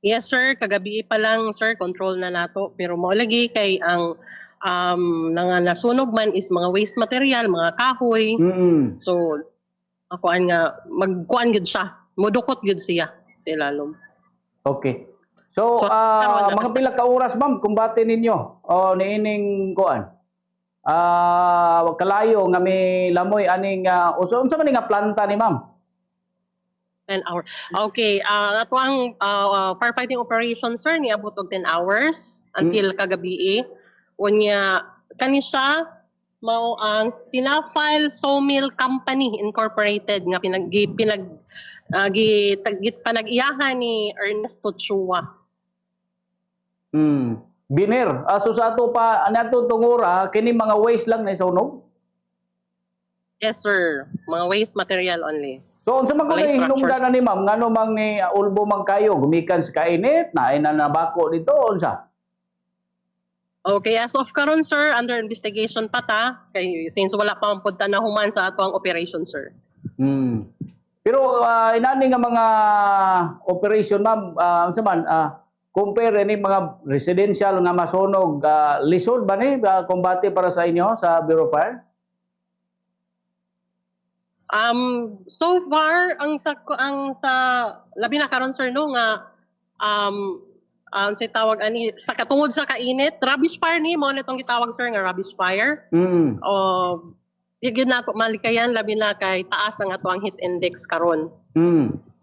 Yes sir, kagabi pa lang sir, control na nato. Pero mo lagi kay ang nga nasunog man is mga waste material, mga kahoy. Mm. So akuan nga magkuan gid siya. Mudukot gid siya sa ilalom. Okay. So, So, karon, mga pila ka oras ma'am kumbate ninyo o niining kuan? Kalayo nga may lamoy aning unsa man nga planta ni ma'am? 10 hours. Okay, ato ang firefighting operation sir niabot og 10 hours until kagabi. Unya kani siya mao ang Sinafile Sawmill Company Incorporated nga panag-iyahan ni Ernesto Chua. Biner. So sa ato pa nato tungura kini mga waste lang na sunog? Yes sir, mga waste material only. So unsa man Walay kuno hinungdan structures. na ni ma'am ngano mang ni ulbo man kayo gumikan sa kainit na ay nanabako dito unsa? Okay, as of karon sir, under investigation pa ta kay since wala pa man pud ta nahuman sa ato ang operation sir. Pero inani nga mga operation ma'am unsa man compare ni mga residential nga masunog lisod ba ni kombate para sa inyo sa Bureau of Fire? So far ang sa labi na karon sir no nga sa tawag ani sa katungod sa kainit, rubbish fire ni mo nitong gitawag sir nga rubbish fire. Yun nato malikayan labi na kay taas ang ato ang heat index karon.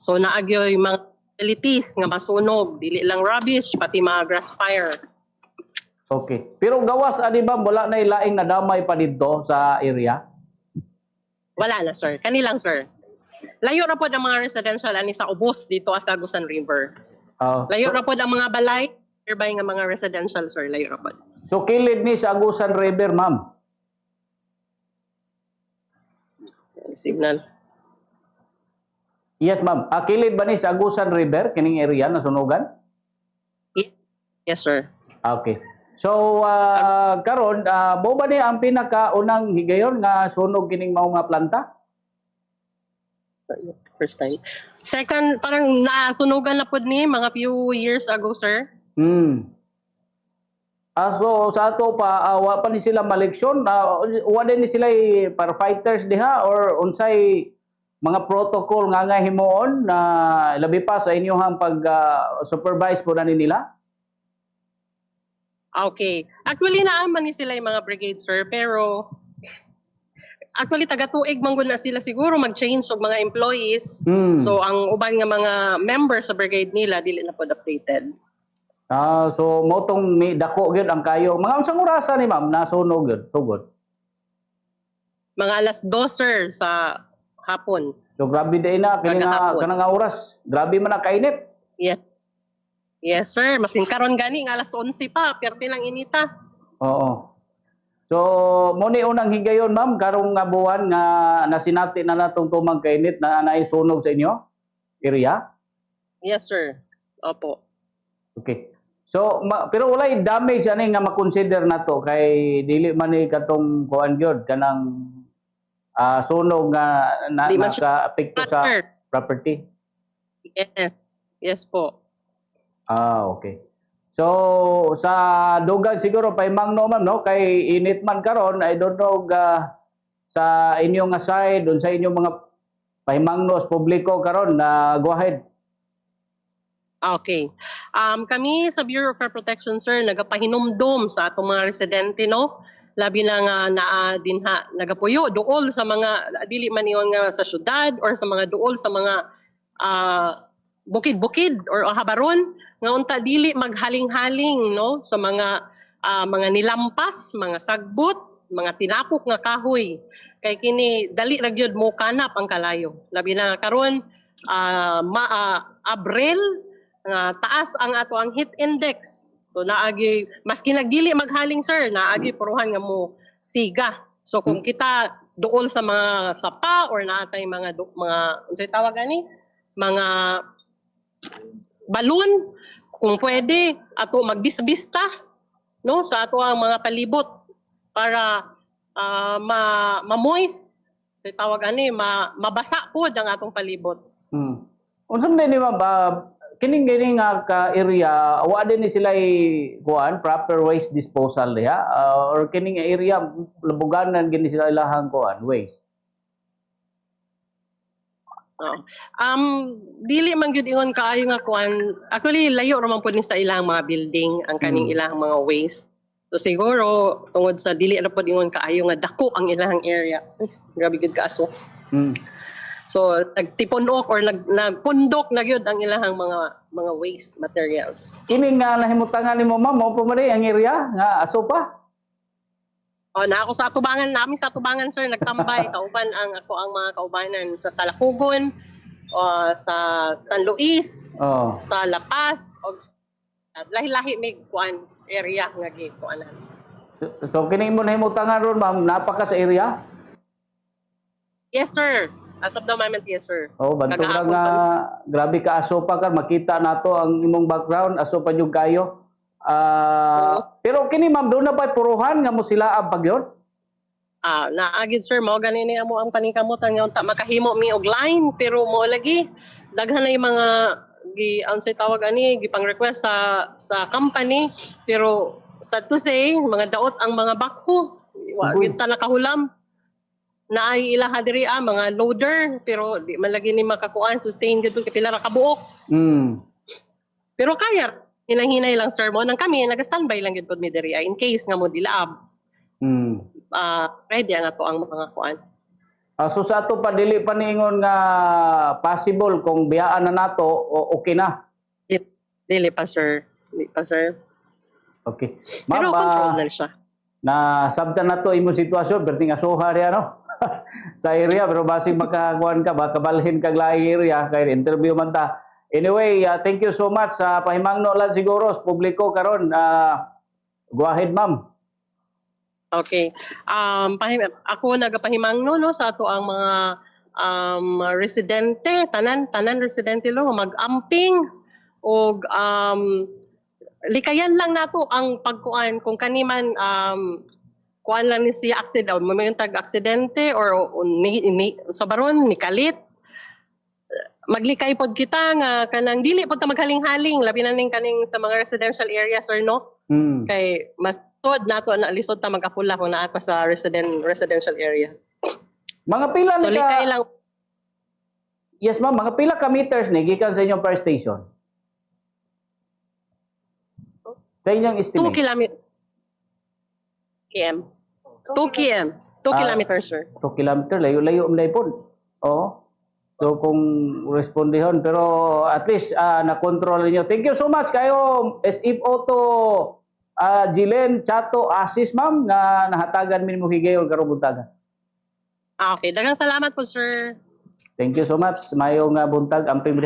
So naagyo yung mga utilities nga masunog, dili lang rubbish pati mga grass fire. Okay. Pero gawas ani ba wala na ilaing nadamay pa dito sa area? Wala na sir, kanilang sir. Layo ra pod ang mga residential ani sa ubos dito sa Agusan River. Layo ra pod ang mga balay, nearby nga mga residential sir, layo ra pod. So kilid ni sa Agusan River ma'am? Signal. Yes ma'am. Kilid ba ni sa Agusan River kining area na sunugan? Yes sir. Okay. So karon mo ba ni ang pinakaunang higayon nga sunog kining mao nga planta? First time. Second, parang nasunugan na pod ni mga few years ago sir. So sa ato pa wa pa ni sila maleksyon, wa din ni sila firefighters diha or unsay mga protocol nga himuon na labi pa sa inyohang pag supervise po na nila? Okay. Actually naaman ni sila yung mga brigade sir pero actually taga-tuig man gud na sila siguro mag-change og mga employees. So ang uban nga mga members sa brigade nila dili na pod updated. So motong may dako gyud ang kayo. Mga unsang orasa ni ma'am nasunog gyud sugod? Mga alas 2 sir sa hapon. So grabe day na kanang oras. Grabe man ang kainit. Yes. Yes sir, masin karon gani nga alas 11 pa, perte lang inita. Oo. So mo ni unang higayon ma'am karong nga buwan nga nasinati na natong tumang kainit na naay sunog sa inyo area? Yes sir. Opo. Okay. So pero walay damage ani nga ma-consider nato kay dili man ni katong kuan gyud kanang sunog nga naka-apekto sa property. Yes. Yes po. Okay. So sa dugang siguro paimangno ma'am no kay init man karon I don't know sa inyong side dun sa inyong mga paimangno sa publiko karon go ahead. Okay. Kami sa Bureau of Fire Protection sir nagapahinumdum sa atong mga residente no. Labi na nga naa dinha nagapuyo duol sa mga dili man iyon nga sa syudad or sa mga duol sa mga bukid-bukid or habaron nga unta dili maghaling-haling no sa mga nilampas, mga sagbot, mga tinapok nga kahoy. Kay kini dali ra gyud mo kanap ang kalayo. Labi na karon Abril taas ang ato ang heat index. So naagi maski nagdili maghaling sir, naagi puruhan nga mo siga. So kung kita duol sa mga sapa or naatay mga unsay tawag ani? Mga balon kung pwede ato magbisbista no sa ato ang mga palibot para ma-moist tawag ani mabasa pod ang atong palibot. Unsa man ni ma'am kining gini nga ka area wa din ni sila kuan proper waste disposal diha or kining area lubuganan gini sila ilahang kuan waste. Oh. Dili man gyud ingon kaayo nga kuan. Actually layo ra man pud ni sa ilang mga building ang kaning ilang mga waste. So siguro tungod sa dili ra pud ingon kaayo nga dako ang ilang area. Grabe gyud kaaso. Mm. So nagtipunok or nagpundok na gyud ang ilang mga waste materials. Kining nga nahimutangan nimo ma'am mo pa man ang area nga aso pa. Oh, na ako sa atubangan namin sa atubangan sir nagtambay kauban ang mga kaubanan sa Talakugon, sa San Luis, Oh. sa La Paz og lahi-lahi may kuan area nga gikuanan. So kining mo nahimutangan ron ma'am napaka sa area? Yes sir. As of the moment, yes sir. Oh, bantog lang Kagahapon nga pa- grabe ka aso pa ka makita nato ang imong background aso pa jud kayo. Pero kini ma'am doon na ba puruhan nga mo sila ang pagyon? Naagid sir mo ganini amo ang paningkamutan nga unta makahimo mi og line pero mo lagi daghan na yung mga unsay tawag ani gipang request sa company pero sad to say mga daot ang mga bakho wa Uy. gyud ta nakahulam naay ilaha diri mga loader pero di man lagi ni makakuan sustain gyud kapila ra ka buok Mm. pero kaya hinay-hinay lang sir mo nang kami naga-standby lang gyud pod mi diri in case nga mo dilab Mm. ready ang ato ang mga kuan. So sa ato pa dili pa niingon nga possible kung biyaan na nato okay na. Dili pa sir. Dili pa sir. Okay. Pero Ma'am, control na siya. na sabta na to imong sitwasyon perting asuha riya no. Sa area pero basig makakuan ka baka balhin kag laing area kay interview man ta. Anyway, thank you so much sa pahimangno lang siguro sa publiko karon. Go ahead ma'am. Okay. Ako nagapahimangno no sa ato ang mga residente, tanan residente lo mag-amping og likayan lang nato ang pagkuan kung kaniman kuan lang ni siya accident may tag aksidente or sa baron ni kalit maglikay pod kita nga kanang dili pod ta maghaling-haling labi na ning kaning sa mga residential areas or no Mm. kay mas tuod nato na lisod ta mag-apula kung naa pa sa residential area. Mga pila So ni likay ka lang Yes ma'am, mga pila ka meters ni gikan sa inyong fire station? Sa inyong 2 estimate. km. 2 km. 2 kilometers sir. 2 kilometer, layo-layo ang po. Oo. So kung respondihon, pero at least na-control niyo. Thank you so much kayo, SIF Auto, Jilen, Chato, Asis ma'am, na nahatagan min mo higayon karong buntagan. Okay, daghang salamat po sir. Thank you so much. Mayong buntag, amping